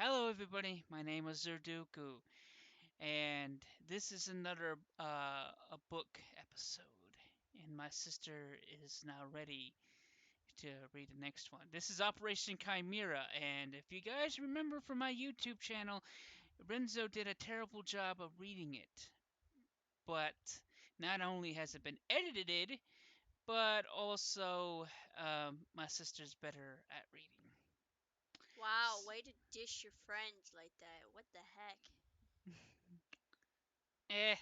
Hello, everybody. My name is Zerduku, and this is another a book episode. And my sister is now ready to read the next one. This is Operation Chimera, and if you guys remember from my YouTube channel, Renzo did a terrible job of reading it. But not only has it been edited, but also my sister's better at reading. Wow, way to dish your friends like that. What the heck? Eh,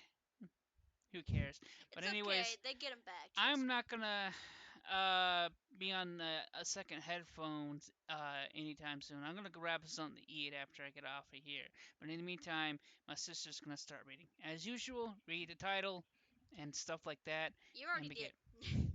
who cares? But It's okay. anyways, They get them back, I'm trust me. not gonna be on a second headphones anytime soon. I'm gonna grab something to eat after I get off of here. But in the meantime, my sister's gonna start reading. As usual, read the title and stuff like that, You and already begin. did.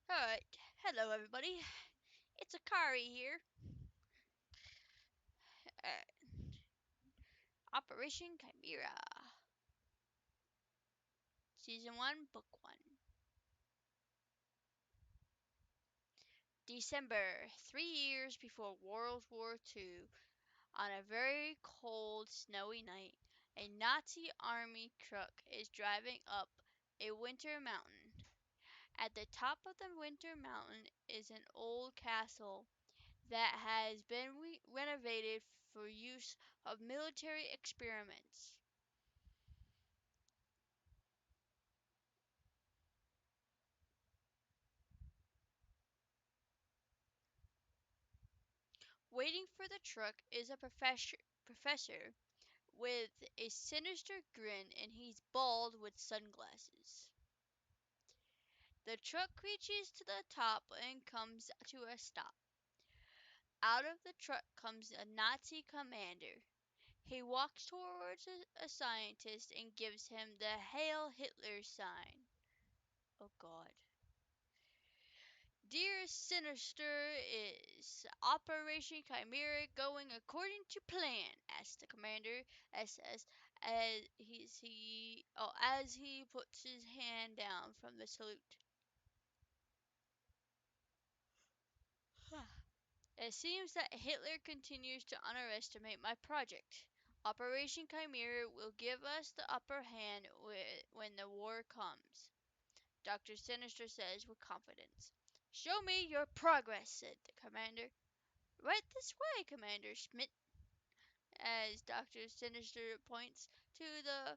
Alright, hello everybody. It's Akari here. Uh, Operation Chimera. Season 1, Book 1. December, 3 years before World War II, on a very cold, snowy night, a Nazi army truck is driving up a winter mountain. At the top of the winter mountain is an old castle that has been renovated for use of military experiments. Waiting for the truck is a professor with a sinister grin, and he's bald with sunglasses. The truck reaches to the top and comes to a stop. Out of the truck comes a Nazi commander. He walks towards a scientist and gives him the Hail Hitler sign. Oh God. Dear Sinister, is Operation Chimera going according to plan? Asked the commander as he puts his hand down from the salute. It seems that Hitler continues to underestimate my project. Operation Chimera will give us the upper hand when the war comes, Dr. Sinister says with confidence. Show me your progress, said the commander. Right this way, Commander Schmidt, as Dr. Sinister points to the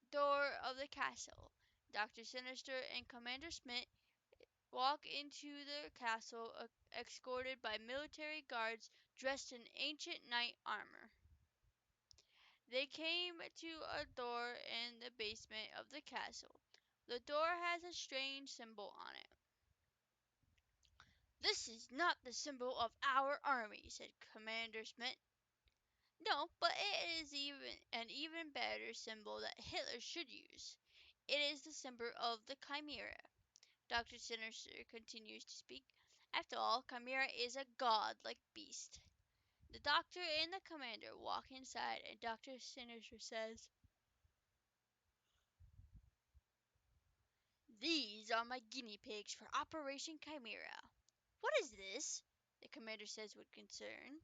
door of the castle. Dr. Sinister and Commander Schmidt walk into the castle escorted by military guards dressed in ancient knight armor. They came to a door in the basement of the castle. The door has a strange symbol on it. This is not the symbol of our army, said Commander Schmidt. No, but it is an even better symbol that Hitler should use. It is the symbol of the Chimera. Dr. Sinister continues to speak. After all, Kymera is a god-like beast. The doctor and the commander walk inside, and Dr. Sinister says, "These are my guinea pigs for Operation Chimera." "What is this?" the commander says with concern.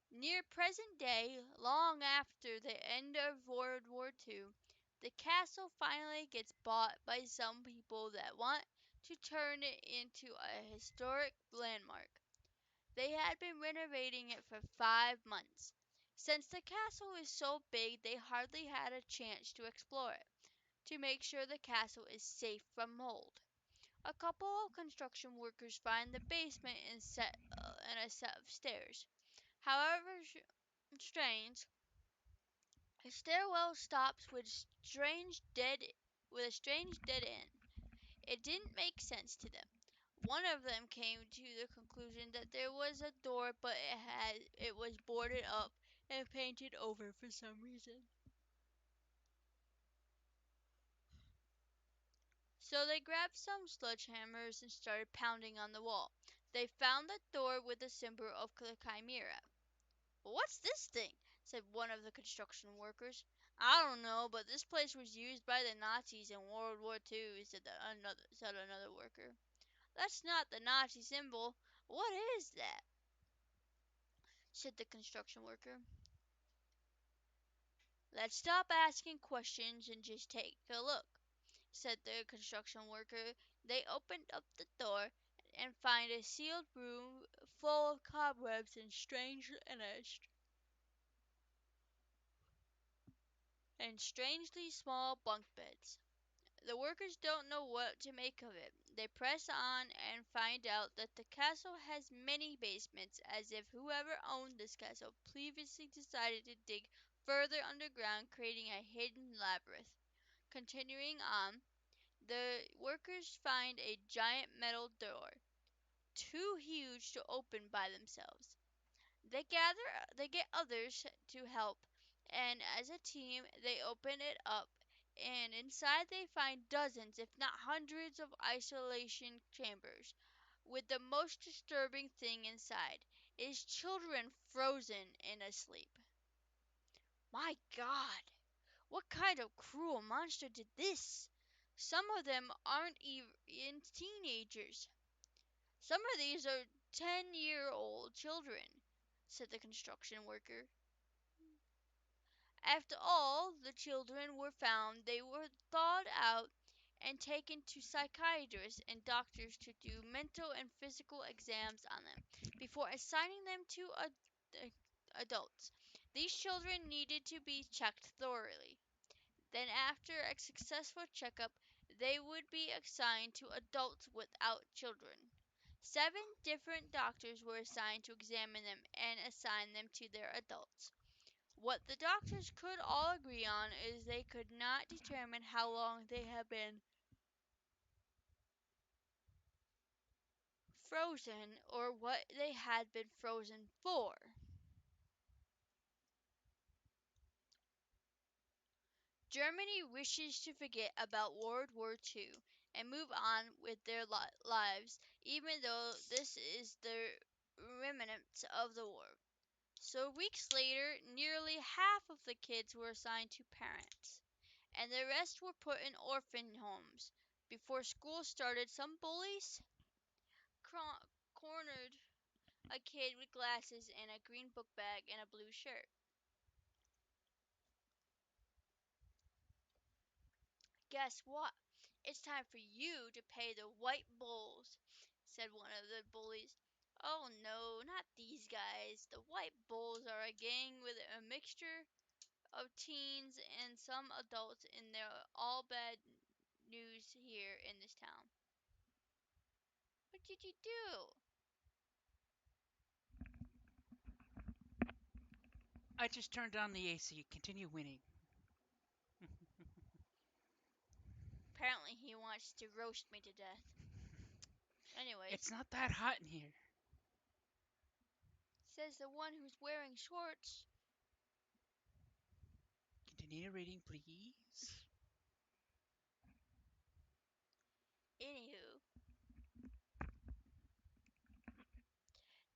Near present day, long after the end of World War II, the castle finally gets bought by some people that want to turn it into a historic landmark. They had been renovating it for 5 months. Since the castle is so big, they hardly had a chance to explore it, to make sure the castle is safe from mold. A couple of construction workers find the basement and a set of stairs. However strange, a stairwell stops with strange dead with a strange dead end. It didn't make sense to them. One of them came to the conclusion that there was a door, but it was boarded up and painted over for some reason. So they grabbed some sledgehammers and started pounding on the wall. They found the door with the symbol of the Chimera. "What's this thing?" said one of the construction workers. "I don't know, but this place was used by the Nazis in World War II," said another worker. "That's not the Nazi symbol. What is that?" said the construction worker. "Let's stop asking questions and just take a look," said the construction worker. They opened up the door and find a sealed room full of cobwebs and strangely small bunk beds. The workers don't know what to make of it. They press on and find out that the castle has many basements, as if whoever owned this castle previously decided to dig further underground, creating a hidden labyrinth. Continuing on, the workers find a giant metal door, too huge to open by themselves. They get others to help, and as a team they open it up, and inside they find dozens, if not hundreds, of isolation chambers. With the most disturbing thing inside is children frozen and asleep. My God, what kind of cruel monster did this? Some of them aren't even teenagers. "Some of these are 10-year-old children," said the construction worker. After all the children were found they were thawed out and taken to psychiatrists and doctors to do mental and physical exams on them before assigning them to adults. These children needed to be checked thoroughly. Then after a successful checkup they would be assigned to adults without children. 7 different doctors were assigned to examine them and assign them to their adults. What the doctors could all agree on is they could not determine how long they had been frozen or what they had been frozen for. Germany wishes to forget about World War II and move on with their lives, even though this is the remnants of the war. So weeks later, nearly half of the kids were assigned to parents, and the rest were put in orphan homes. Before school started, some bullies cornered a kid with glasses and a green book bag and a blue shirt. "Guess what? It's time for you to pay the white bulls," said one of the bullies. "Oh no, not these guys. The white bulls are a gang with a mixture of teens and some adults, and they're all bad news here in this town." "What did you do?" I just turned on the AC. Continue winning. "Apparently he wants to roast me to death." It's "Anyways," not that hot in here. says the one who's wearing shorts. Continue reading, please. Anywho,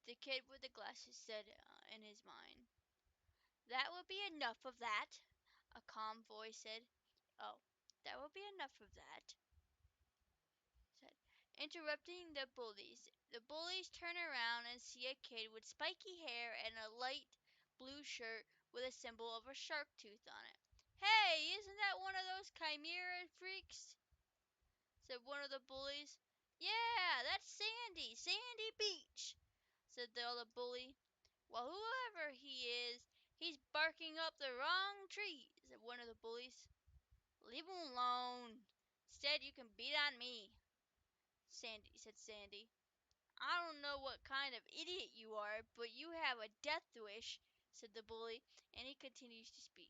the kid with the glasses said in his mind. "That will be enough of that," a calm voice said. "Oh, that will be enough of that," said, interrupting the bullies. The bullies turn around and see a kid with spiky hair and a light blue shirt with a symbol of a shark tooth on it. "Hey, isn't that one of those Chimera freaks?" said one of the bullies. "Yeah, that's Sandy Beach," said the other bully. "Well, whoever he is, he's barking up the wrong tree," said one of the bullies. "Leave him alone. Instead, you can beat on me," said Sandy. "I don't know what kind of idiot you are, but you have a death wish," said the bully, and he continues to speak.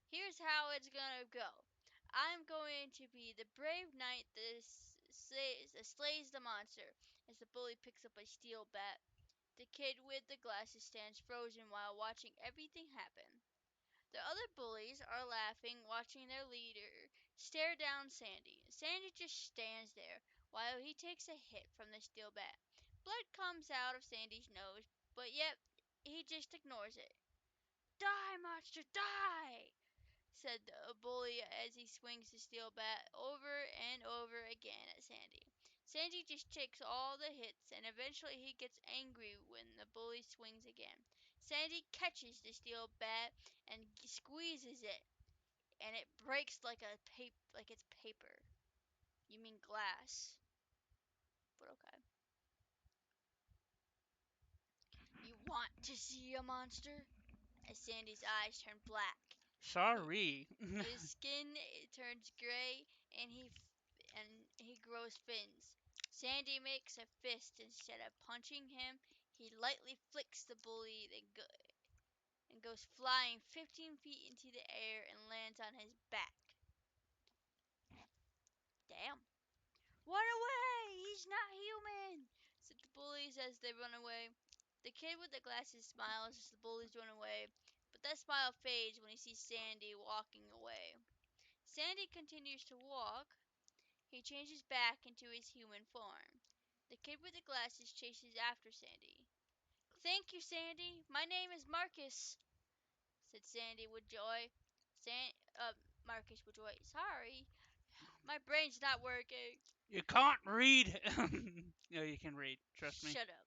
"Here's how it's gonna go. I'm going to be the brave knight that slays the monster. As the bully picks up a steel bat, the kid with the glasses stands frozen while watching everything happen. The other bullies are laughing, watching their leader stare down Sandy. Sandy just stands there while he takes a hit from the steel bat. Blood comes out of Sandy's nose, but yet he just ignores it. Die, monster, die! Said the bully as he swings the steel bat over and over again at Sandy. Sandy just takes all the hits, and eventually he gets angry when the bully swings again. Sandy catches the steel bat and squeezes it, and it breaks like it's paper. You mean glass, but okay. You want to see a monster? As Sandy's eyes turn black, Sorry. his skin turns gray, and he grows fins. Sandy makes a fist. Instead of punching him, he lightly flicks the bully and goes flying 15 feet into the air and lands on his back. Damn. Run away! He's not human! Said the bullies as they run away. The kid with the glasses smiles as the bullies run away, but that smile fades when he sees Sandy walking away. Sandy continues to walk. He changes back into his human form. The kid with the glasses chases after Sandy. Thank you, Sandy. My name is Marcus, said Sandy with joy. Marcus with joy. Sorry, my brain's not working. You can't read. No, you can read. Trust me. Shut up.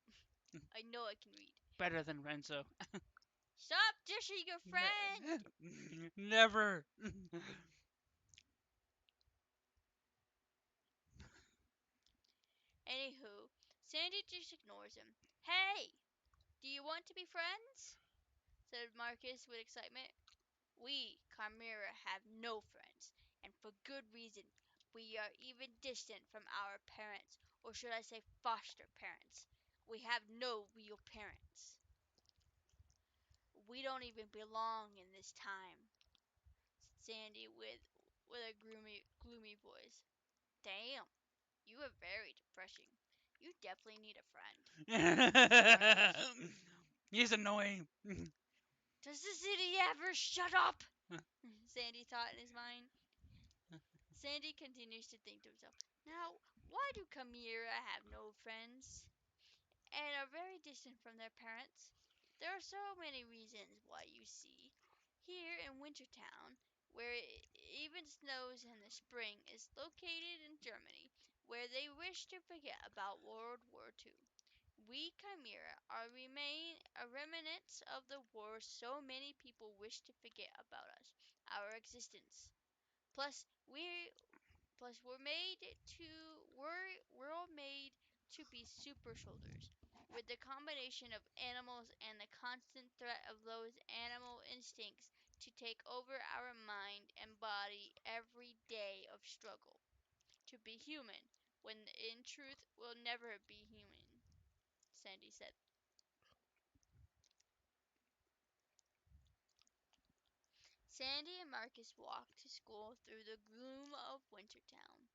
I know I can read. Better than Renzo. Stop dishing your friend! Never. Anywho, Sandy just ignores him. Hey, do you want to be friends? Said Marcus with excitement. We, Kymera, have no friends, and for good reason. We are even distant from our parents, or should I say foster parents. We have no real parents. We don't even belong in this time, said Sandy with a gloomy voice. Damn, you are very depressing. You definitely need a friend, said Marcus. He's annoying. Does the city ever shut up? Sandy thought in his mind. Sandy continues to think to himself, now, why do Kymera have no friends and are very distant from their parents? There are so many reasons why, you see. Here in Wintertown, where it even snows in the spring, is located in Germany, where they wish to forget about World War II. We Kymera are remnants of the war so many people wish to forget about us, our existence. Plus, we're all made to be super soldiers. With the combination of animals and the constant threat of those animal instincts to take over our mind and body every day of struggle. To be human, when in truth we'll never be human, Sandy said. Sandy and Marcus walked to school through the gloom of Wintertown.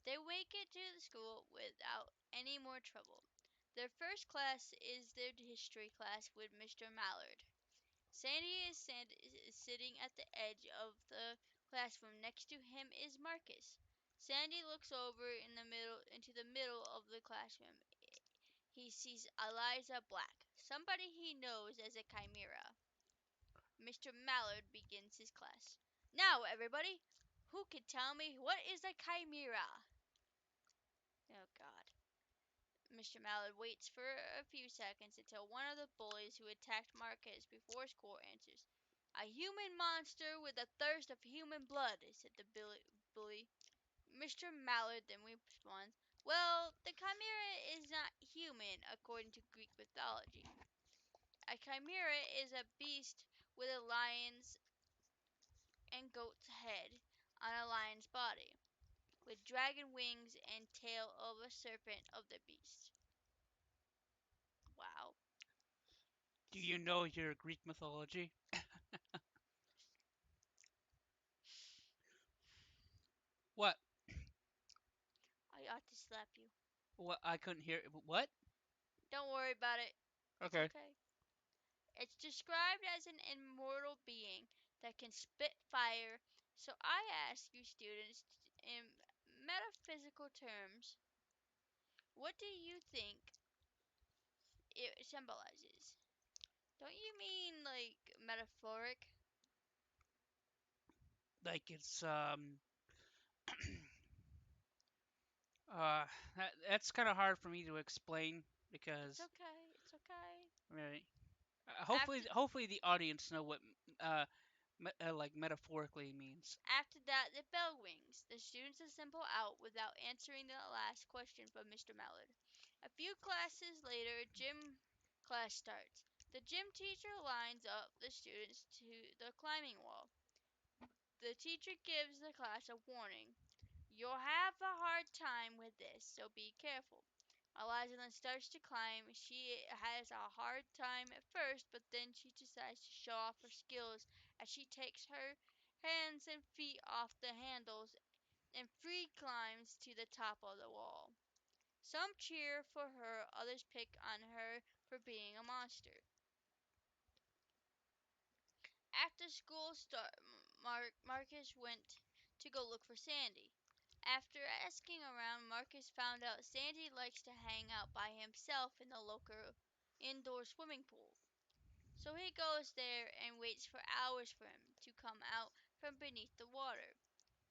They make it to the school without any more trouble. Their first class is their history class with Mr. Mallard. Sandy is sitting at the edge of the classroom. Next to him is Marcus. Sandy looks over into the middle of the classroom. He sees Eliza Black, somebody he knows as a chimera. Mr. Mallard begins his class. Now, everybody, who can tell me what is a chimera? Oh, God. Mr. Mallard waits for a few seconds until one of the bullies who attacked Marquez before school answers. A human monster with a thirst of human blood, said the bully. Mr. Mallard then responds, well, the chimera is not human according to Greek mythology. A chimera is a beast with a lion's and goat's head on a lion's body, with dragon wings and tail of a serpent of the beast. Wow. Do you know your Greek mythology? slap you. What? I couldn't hear. What? Don't worry about it. It's Okay. okay. It's described as an immortal being that can spit fire. So I ask you students in metaphysical terms, what do you think it symbolizes? Don't you mean like metaphoric? Like it's uh that's kind of hard for me to explain It's because okay. It's okay. right. After Hopefully the audience know what like metaphorically means. After that, the bell rings. The students assemble out without answering the last question from Mr. Mallard. A few classes later, gym class starts. The gym teacher lines up the students to the climbing wall. The teacher gives the class a warning. You'll have a hard time with this, so be careful. Eliza then starts to climb. She has a hard time at first, but then she decides to show off her skills as she takes her hands and feet off the handles and free climbs to the top of the wall. Some cheer for her, others pick on her for being a monster. After school Marcus went to go look for Sandy. After asking around, Marcus found out Sandy likes to hang out by himself in the local indoor swimming pool. So he goes there and waits for hours for him to come out from beneath the water.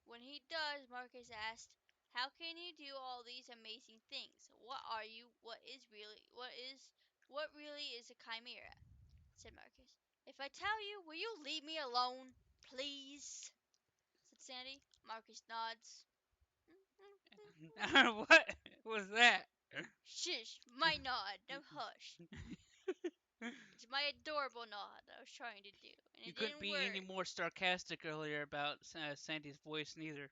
When he does, Marcus asks, "How can you do all these amazing things? What are you? What really is a chimera?" said Marcus. "If I tell you, will you leave me alone, please?" said Sandy. Marcus nods. What was that? Shush, my nod. Now hush. It's my adorable nod I was trying to do, and You it couldn't didn't be any work. more sarcastic earlier about Sandy's voice, neither.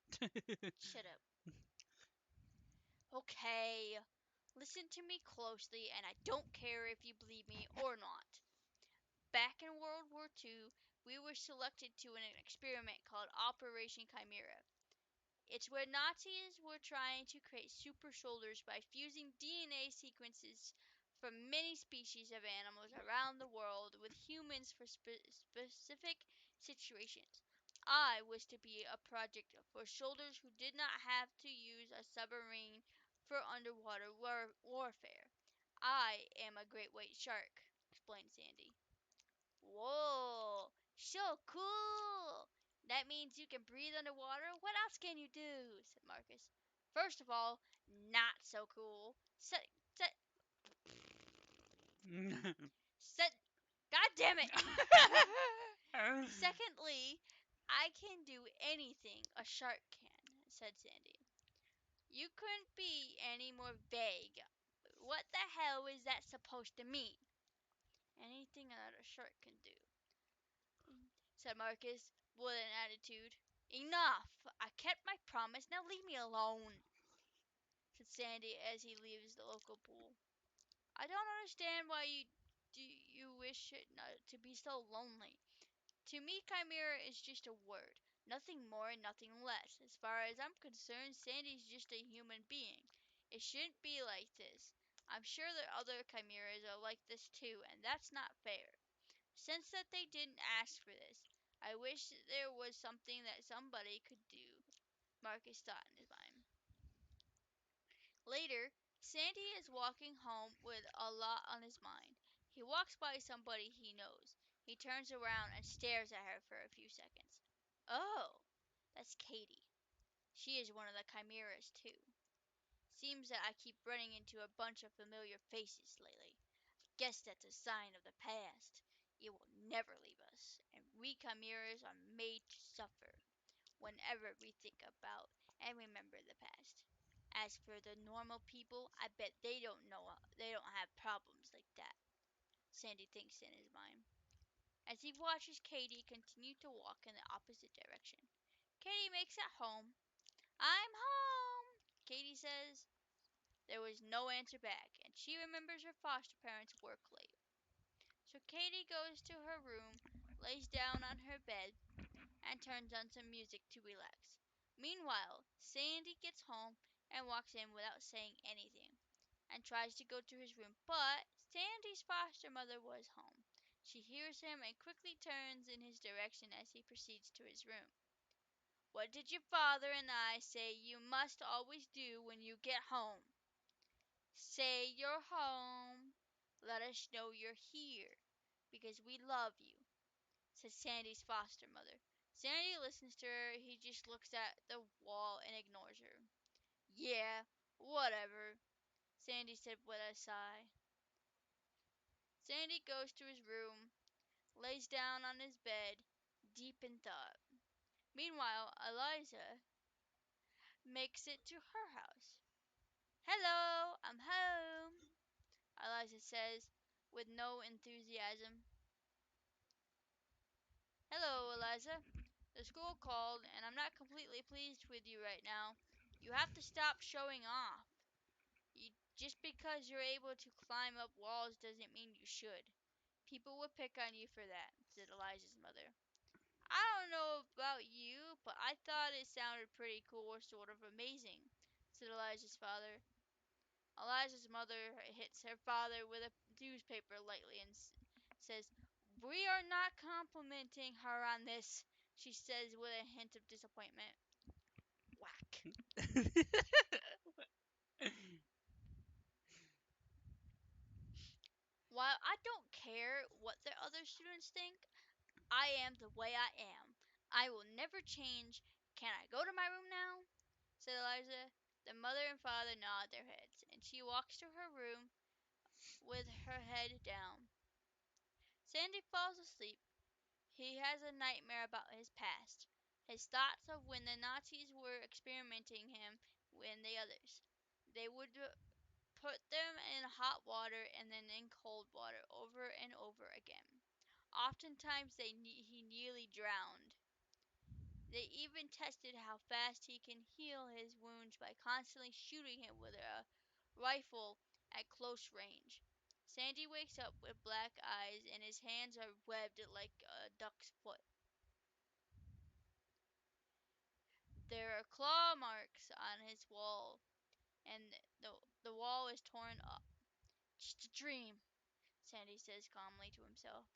Shut up. Okay, listen to me closely, and I don't care if you believe me or not. Back in World War II, we were selected to an experiment called Operation Chimera. It's where Nazis were trying to create super soldiers by fusing DNA sequences from many species of animals around the world with humans for specific situations. I was to be a project for soldiers who did not have to use a submarine for underwater warfare. I am a great white shark, explained Sandy. Whoa, so cool! That means you can breathe underwater? What else can you do? Said Marcus. First of all, not so cool. Set, set, God damn it! Secondly, I can do anything a shark can, said Sandy. You couldn't be any more vague. What the hell is that supposed to mean? Anything that a shark can do, said Marcus, with an attitude. "Enough! I kept my promise. Now leave me alone," said Sandy as he leaves the local pool. "I don't understand why you wish it not to be so lonely. To me, chimera is just a word, nothing more and nothing less. As far as I'm concerned, Sandy's just a human being. It shouldn't be like this. I'm sure that other chimeras are like this too, and that's not fair. Since that they didn't ask for this, I wish there was something that somebody could do," Marcus thought in his mind. Later, Sandy is walking home with a lot on his mind. He walks by somebody he knows. He turns around and stares at her for a few seconds. Oh, that's Katie. She is one of the chimeras, too. Seems that I keep running into a bunch of familiar faces lately. Guess that's a sign of the past. It will never leave us, and we chimeras are made to suffer whenever we think about and remember the past. As for the normal people, I bet they don't have problems like that, Sandy thinks in his mind, as he watches Katie continue to walk in the opposite direction. Katie makes it home. "I'm home," Katie says. There was no answer back, and she remembers her foster parents' work late. So Katie goes to her room, lays down on her bed, and turns on some music to relax. Meanwhile, Sandy gets home. and walks in without saying anything and tries to go to his room, but Sandy's foster mother was home. She hears him and quickly turns in his direction as he proceeds to his room. "What did your father and I say you must always do when you get home? Say you're home. Let us know you're here, because we love you," said Sandy's foster mother. Sandy listens to her. He just looks at the wall and ignores her. "Yeah, whatever," Sandy said with a sigh. Sandy goes to his room, lays down on his bed, deep in thought. Meanwhile, Eliza makes it to her house. "Hello, I'm home," Eliza says with no enthusiasm. "Hello, Eliza. The school called, and I'm not completely pleased with you right now. You have to stop showing off. Just because you're able to climb up walls doesn't mean you should. People would pick on you for that," said Eliza's mother. "I don't know about you, but I thought it sounded pretty cool or sort of amazing," said Eliza's father. Eliza's mother hits her father with a newspaper lightly and says, "We are not complimenting her on this," she says with a hint of disappointment. Whack. "While I don't care what the other students think, I am the way I am. I will never change. Can I go to my room now?" said Eliza. The mother and father nod their heads, and she walks to her room with her head down. Sandy falls asleep. He has a nightmare about his past, his thoughts of when the Nazis were experimenting him with the others. They would put them in hot water and then in cold water over and over again. Oftentimes he nearly drowned. They even tested how fast he can heal his wounds by constantly shooting him with a rifle at close range. Sandy wakes up with black eyes and his hands are webbed like a duck's foot. There are claw marks on his wall, and the wall is torn up. "Just a dream," Sandy says calmly to himself.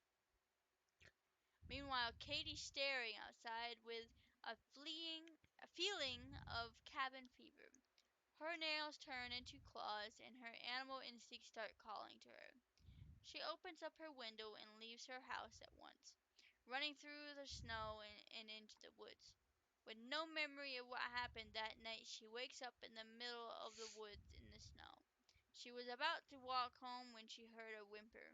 Meanwhile, Katie's staring outside with a feeling of cabin fever. Her nails turn into claws, and her animal instincts start calling to her. She opens up her window and leaves her house at once, running through the snow and into the woods. With no memory of what happened that night, she wakes up in the middle of the woods in the snow. She was about to walk home when she heard a whimper.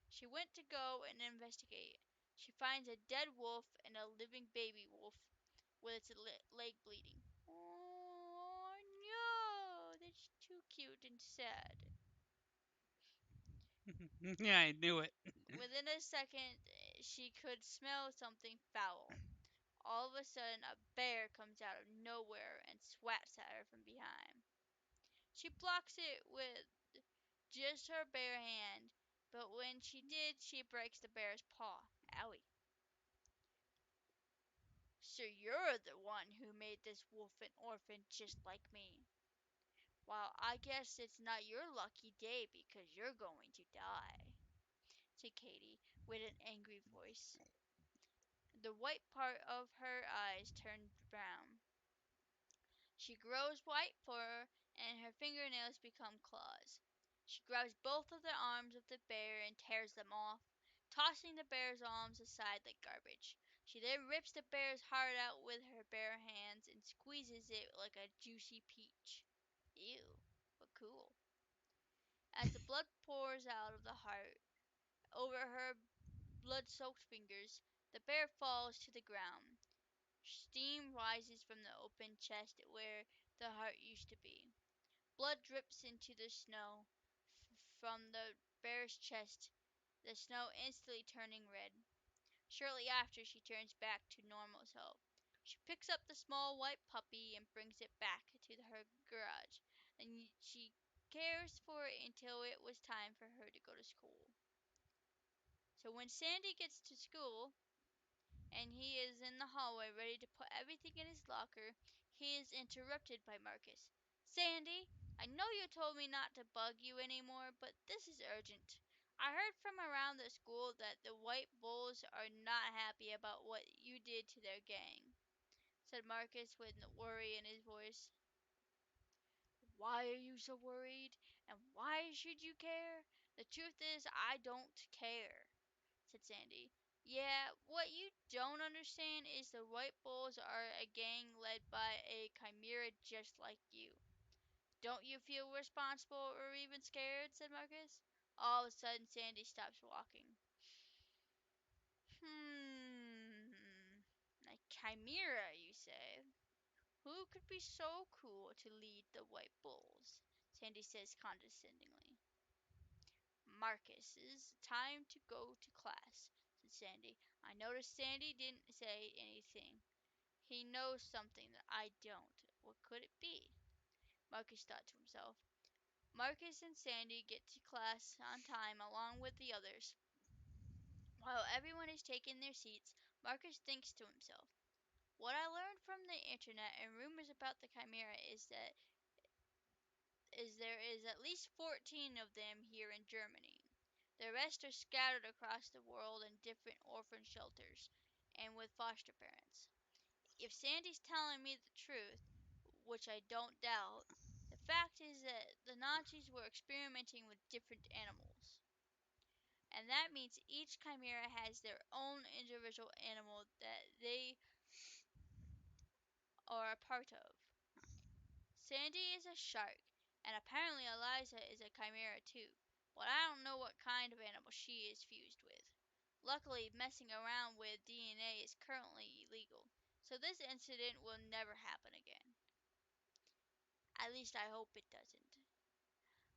She went to go and investigate. She finds a dead wolf and a living baby wolf with its leg bleeding. "Oh no, that's too cute and sad." Yeah, I knew it. Within a second, she could smell something foul. All of a sudden, a bear comes out of nowhere and swats at her from behind. She blocks it with just her bare hand, but when she did, she breaks the bear's paw. Owie. "So you're the one who made this wolf an orphan just like me. Well, I guess it's not your lucky day because you're going to die," said Katie with an angry voice. The white part of her eyes turned brown. She grows white fur, and her fingernails become claws. She grabs both of the arms of the bear and tears them off, tossing the bear's arms aside like garbage. She then rips the bear's heart out with her bare hands and squeezes it like a juicy peach. Ew, but cool. As the blood pours out of the heart over her blood-soaked fingers, the bear falls to the ground. Steam rises from the open chest where the heart used to be. Blood drips into the snow from the bear's chest, the snow instantly turning red. Shortly after, she turns back to normal self. She picks up the small white puppy and brings it back to her garage, and she cares for it until it was time for her to go to school. So when Sandy gets to school, and he is in the hallway ready to put everything in his locker, he is interrupted by Marcus. Sandy, I know you told me not to bug you anymore, but this is urgent. I heard from around the school that the White Bulls are not happy about what you did to their gang, said Marcus with worry in his voice. Why are you so worried? And why should you care? The truth is, I don't care, said Sandy. Yeah, what you don't understand is the White Bulls are a gang led by a Chimera just like you. Don't you feel responsible or even scared? Said Marcus. All of a sudden, Sandy stops walking. A chimera, you say? Who could be so cool to lead the White Bulls? Sandy says condescendingly. Marcus, time to go to class, said Sandy. I noticed Sandy didn't say anything. He knows something that I don't. What could it be? Marcus thought to himself. Marcus and Sandy get to class on time along with the others. While everyone is taking their seats, Marcus thinks to himself, what I learned from the internet and rumors about the Chimera is there is at least 14 of them here in Germany. The rest are scattered across the world in different orphan shelters and with foster parents. If Sandy's telling me the truth, which I don't doubt, the fact is that the Nazis were experimenting with different animals. And that means each chimera has their own individual animal that they are a part of. Sandy is a shark, and apparently Eliza is a chimera too, but I don't know what kind of animal she is fused with. Luckily, messing around with DNA is currently illegal, so this incident will never happen again. At least I hope it doesn't.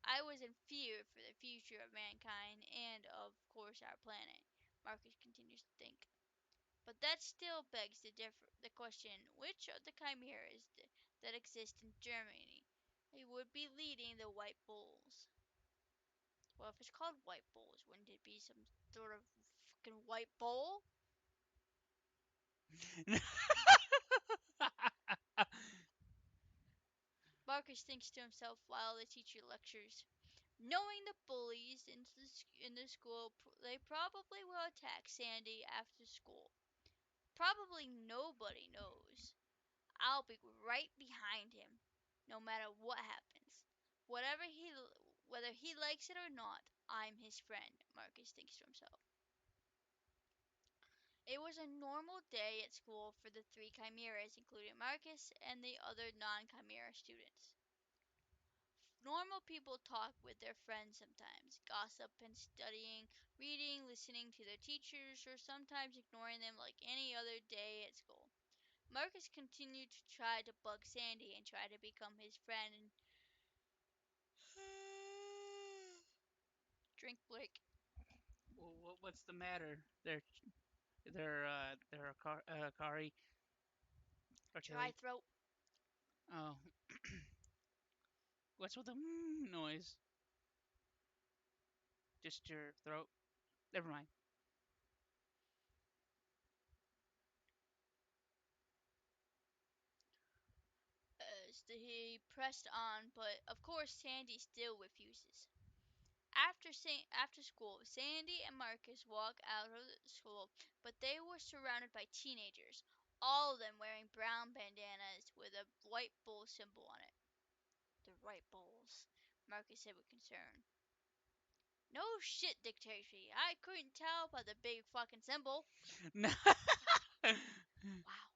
I was in fear for the future of mankind and, of course, our planet. Marcus continues to think. But that still begs the question, which of the chimeras that exist in Germany would be leading the White Bulls? Well, if it's called White Bulls, wouldn't it be some sort of fucking white bull? Marcus thinks to himself while the teacher lectures. Knowing the bullies in the school, they probably will attack Sandy after school. Probably nobody knows. I'll be right behind him, no matter what happens. Whatever he, whether he likes it or not, I'm his friend, Marcus thinks to himself. It was a normal day at school for the three chimeras, including Marcus and the other non-chimera students. Normal people talk with their friends sometimes, gossip and studying, reading, listening to their teachers, or sometimes ignoring them like any other day at school. Marcus continued to try to bug Sandy and try to become his friend and drink break. Well, what's the matter? They're Kari or Dry Tilly. throat. Oh, what's with the noise? Just your throat. Never mind. He pressed on, but of course Sandy still refuses. After school, Sandy and Marcus walk out of the school, but they were surrounded by teenagers, all of them wearing brown bandanas with a white bull symbol on it. The white bulls, Marcus said with concern. No shit, Dictatorship. I couldn't tell by the big fucking symbol. No. Wow.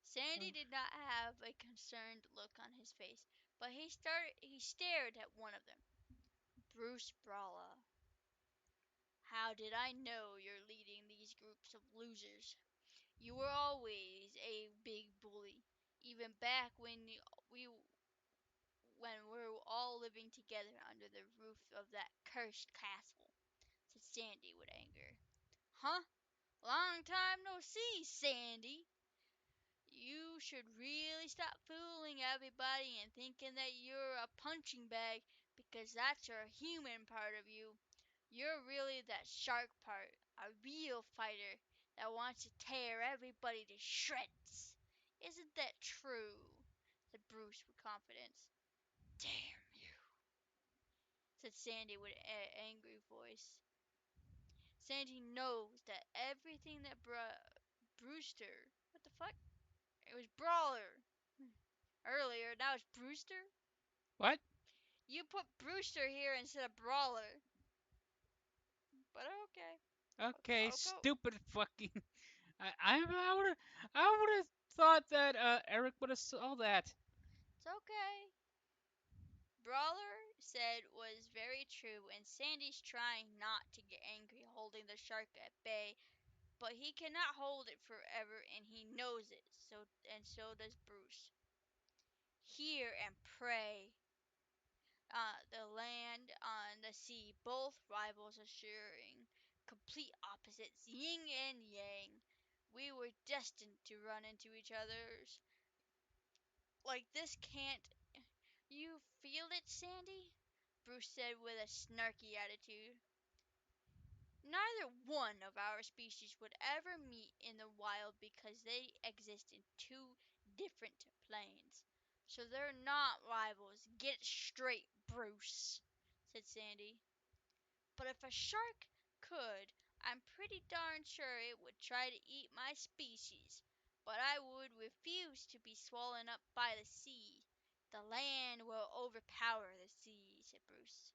Sandy did not have a concerned look on his face, but he stared at one of them. Bruce Brawler. How did I know you're leading these groups of losers? You were always a big bully, even back we when we were all living together under the roof of that cursed castle, said Sandy with anger. Huh? Long time no see, Sandy. You should really stop fooling everybody and thinking that you're a punching bag because that's your human part of you. You're really that shark part, a real fighter that wants to tear everybody to shreds. Isn't that true? said Bruce with confidence. Damn you, said Sandy with an angry voice. Sandy knows that everything that Brewster. What the fuck? It was Brawler earlier. Now it's Brewster? What? You put Brewster here instead of Brawler. But okay. Okay, I'll go. stupid fucking. I would have thought that Eric would have saw that. It's okay. Brawler said was very true, and Sandy's trying not to get angry holding the shark at bay, but he cannot hold it forever and he knows it. So does Bruce. Hear and pray. The land on the sea, both rivals assuring complete opposites, yin and yang. We were destined to run into each other's like this, can't you feel it, Sandy? Bruce said with a snarky attitude. Neither one of our species would ever meet in the wild because they exist in two different planes. So they're not rivals. Get it straight, Bruce, said Sandy. But if a shark could, I'm pretty darn sure it would try to eat my species. But I would refuse to be swallowed up by the sea. The land will overpower the sea, said Bruce.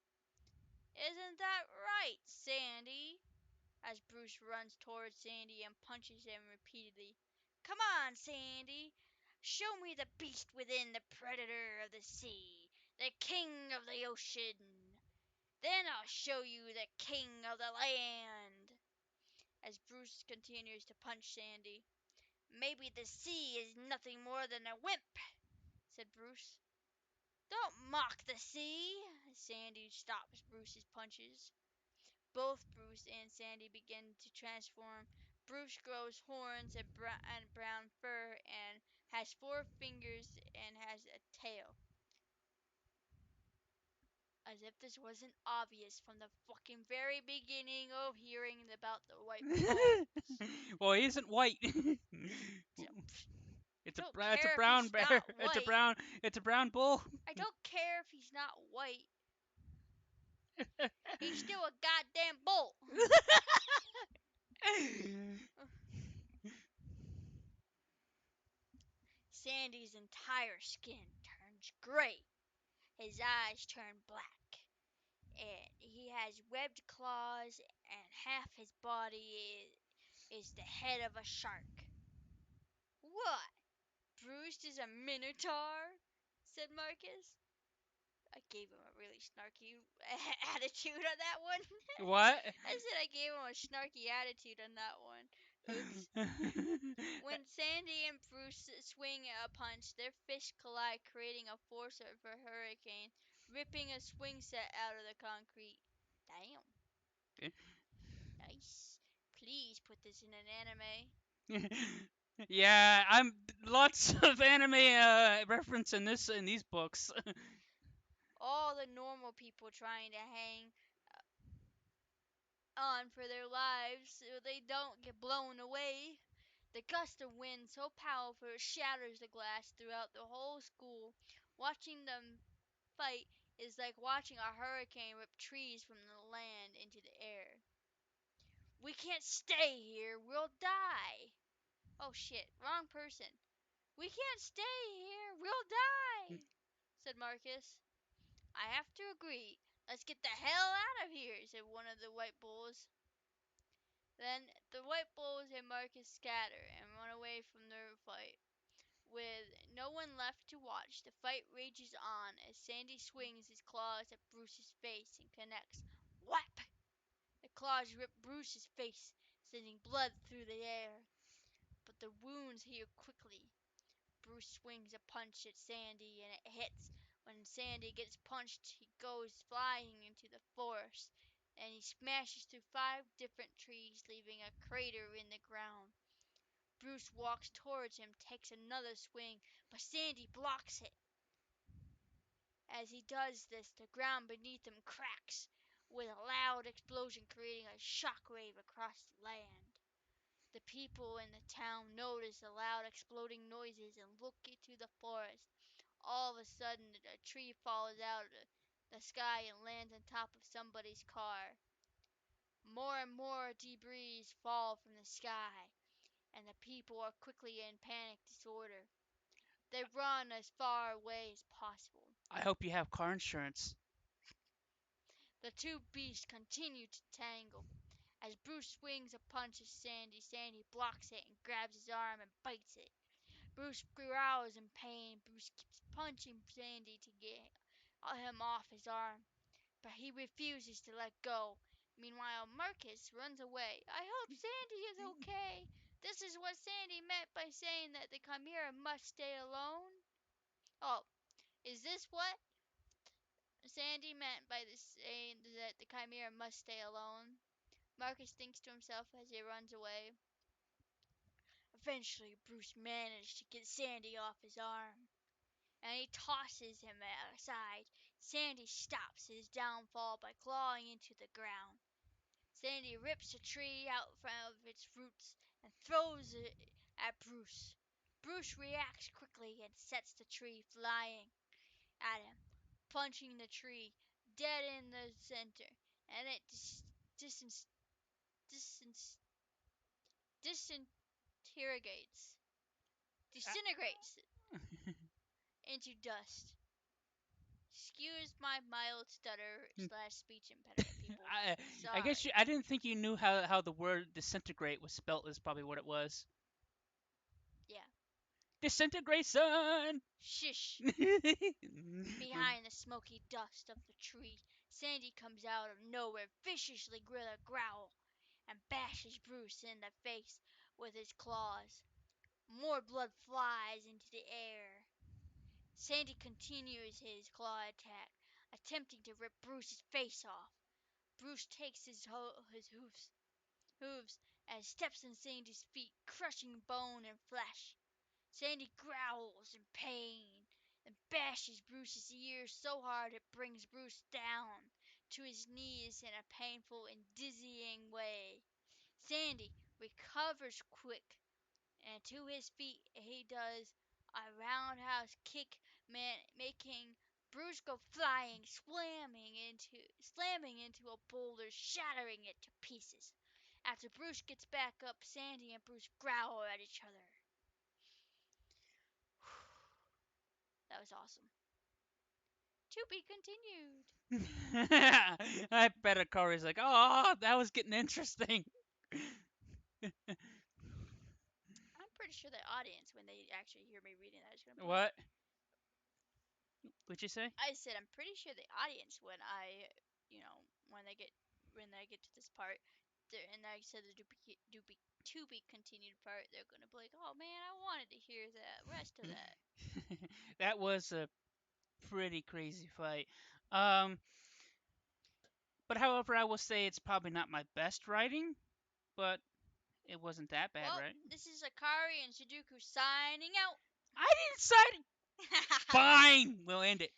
Isn't that right, Sandy? As Bruce runs towards Sandy and punches him repeatedly. Come on, Sandy! Show me the beast within, the predator of the sea, the king of the ocean. Then I'll show you the king of the land. As Bruce continues to punch Sandy. Maybe the sea is nothing more than a wimp, said Bruce. Don't mock the sea. Sandy stops Bruce's punches. Both Bruce and Sandy begin to transform. Bruce grows horns and brown fur and has 4 fingers and has a tail. As if this wasn't obvious from the fucking very beginning of hearing about the white balls. Well, he isn't white. So, It's a don't it's a care if brown he's bear. not white. It's a brown bull. I don't care if he's not white. He's still a goddamn bull. Sandy's entire skin turns gray. His eyes turn black. And he has webbed claws, and half his body is the head of a shark. What? Bruce is a minotaur? Said Marcus. I gave him a really snarky attitude on that one. What? I said I gave him a snarky attitude on that one. Oops. When Sandy and Bruce swing a punch, their fists collide, creating a force of a hurricane, ripping a swing set out of the concrete. Damn. Nice. Please put this in an anime. Yeah, I'm lots of anime reference in these books. All the normal people trying to hang on for their lives so they don't get blown away. The gust of wind so powerful it shatters the glass throughout the whole school. Watching them fight is like watching a hurricane rip trees from the land into the air. We can't stay here, we'll die. Oh shit, wrong person. We can't stay here, we'll die, said Marcus. I have to agree. Let's get the hell out of here, said one of the white bulls. Then the white bulls and Marcus scatter and run away from the fight. With no one left to watch, the fight rages on as Sandy swings his claws at Bruce's face and connects. Whap! The claws rip Bruce's face, sending blood through the air. But the wounds heal quickly. Bruce swings a punch at Sandy and it hits. When Sandy gets punched, he goes flying into the forest and he smashes through 5 different trees, leaving a crater in the ground. Bruce walks towards him, takes another swing, but Sandy blocks it. As he does this, the ground beneath him cracks with a loud explosion, creating a shockwave across the land. The people in the town notice the loud exploding noises and look into the forest. All of a sudden, a tree falls out of the sky and lands on top of somebody's car. More and more debris fall from the sky, and the people are quickly in panic disorder. They run as far away as possible. I hope you have car insurance. The two beasts continue to tangle. As Bruce swings a punch at Sandy, Sandy blocks it and grabs his arm and bites it. Bruce growls in pain. Bruce keeps punching Sandy to get him off his arm, but he refuses to let go. Meanwhile, Marcus runs away. I hope Sandy is okay. This is what Sandy meant by saying that the Chimera must stay alone. Oh, is this what Sandy meant by saying that the Chimera must stay alone? Marcus thinks to himself as he runs away. Eventually, Bruce managed to get Sandy off his arm, and he tosses him aside. Sandy stops his downfall by clawing into the ground. Sandy rips a tree out of its roots and throws it at Bruce. Bruce reacts quickly and sets the tree flying at him, punching the tree dead in the center, and it dis- dis- disintegrates disintegrates into dust. Excuse my mild stutter slash speech impediment, people. I, I guess Sorry. I didn't think you knew how the word disintegrate was spelt. Is probably what it was. Yeah. Disintegration. Shish. Behind the smoky dust of the tree, Sandy comes out of nowhere viciously with a growl and bashes Bruce in the face with his claws. More blood flies into the air. Sandy continues his claw attack, attempting to rip Bruce's face off. Bruce takes his hooves and steps on Sandy's feet, crushing bone and flesh. Sandy growls in pain and bashes Bruce's ear so hard it brings Bruce down to his knees in a painful and dizzying way. Sandy recovers quick, and to his feet he does a roundhouse kick, making Bruce go flying, slamming into a boulder, shattering it to pieces. After Bruce gets back up, Sandy and Bruce growl at each other. That was awesome. To be continued. I bet Corey's like, oh, that was getting interesting. I'm pretty sure the audience, when they actually hear me reading that, is going to be like, What? What'd you say? I said, I'm pretty sure the audience, when when they get to this part, and I said the to be continued part, they're going to be like, oh man, I wanted to hear the rest of that. That was a pretty crazy fight. Um, but however, I will say it's probably not my best writing, but it wasn't that bad, Well, right? this is Akari and Sudoku signing out. I didn't say. Fine, we'll end it.